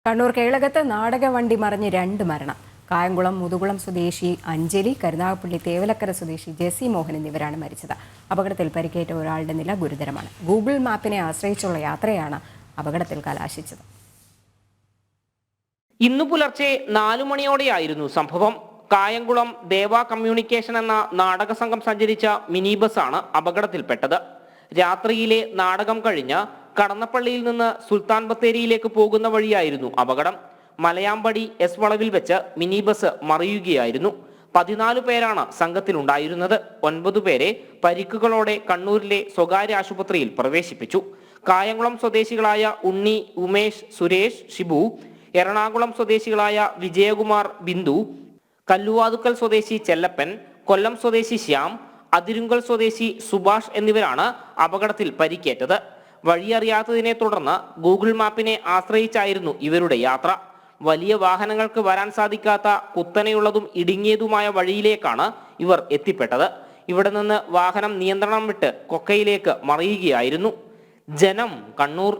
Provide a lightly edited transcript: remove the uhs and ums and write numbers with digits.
കണ്ണൂർ കേളകത്ത് നാടകവണ്ടി മറിഞ്ഞ് 2 മരണം. കായംകുളം മുതുകുളം സ്വദേശി അഞ്ജലി, കരുനാഗപ്പള്ളി തേവലക്കര സ്വദേശി ജെസി മോഹൻ എന്നിവരാണ് മരിച്ചത്. അപകടത്തിൽ പരിക്കേറ്റ ഒരാളുടെ നില ഗുരുതരമാണ്. ഗൂഗിൾ മാപ്പിനെ ആശ്രയിച്ചുള്ള യാത്രയാണ് അപകടത്തിൽ കലാശിച്ചത്. ഇന്നു പുലർച്ചെ 4 മണിയോടെയായിരുന്നു സംഭവം. കായംകുളം ദേവ കമ്മ്യൂണിക്കേഷൻ എന്ന നാടക സംഘം സഞ്ചരിച്ച മിനി ബസ്സാണ് അപകടത്തിൽപ്പെട്ടത്. രാത്രിയിലെ നാടകം കഴിഞ്ഞ് കടന്നപ്പള്ളിയിൽ നിന്ന് സുൽത്താൻ ബത്തേരിയിലേക്ക് പോകുന്ന വഴിയായിരുന്നു അപകടം. മലയാമ്പടി എസ് വളവിൽ വെച്ച് മിനി ബസ് മറിയുകയായിരുന്നു. 14 പേരാണ് സംഘത്തിലുണ്ടായിരുന്നത്. 9 പേരെ പരിക്കുകളോടെ കണ്ണൂരിലെ സ്വകാര്യ ആശുപത്രിയിൽ പ്രവേശിപ്പിച്ചു. കായംകുളം സ്വദേശികളായ ഉണ്ണി, ഉമേഷ്, സുരേഷ്, ഷിബു, എറണാകുളം സ്വദേശികളായ വിജയകുമാർ, ബിന്ദു, കല്ലുവാതുക്കൽ സ്വദേശി ചെല്ലപ്പൻ, കൊല്ലം സ്വദേശി ശ്യാം, അതിരുങ്കൽ സ്വദേശി സുഭാഷ് എന്നിവരാണ് അപകടത്തിൽ പരിക്കേറ്റത്. വഴിയറിയാത്തതിനെ തുടർന്ന് ഗൂഗിൾ മാപ്പിനെ ആശ്രയിച്ചായിരുന്നു ഇവരുടെ യാത്ര. വലിയ വാഹനങ്ങൾക്ക് വരാൻ സാധിക്കാത്ത കുത്തനെയുള്ളതും ഇടുങ്ങിയതുമായ വഴിയിലേക്കാണ് ഇവർ എത്തിപ്പെട്ടത്. ഇവിടെ നിന്ന് വാഹനം നിയന്ത്രണം വിട്ട് കൊക്കയിലേക്ക് മറിയുകയായിരുന്നു. ജനം, കണ്ണൂർ.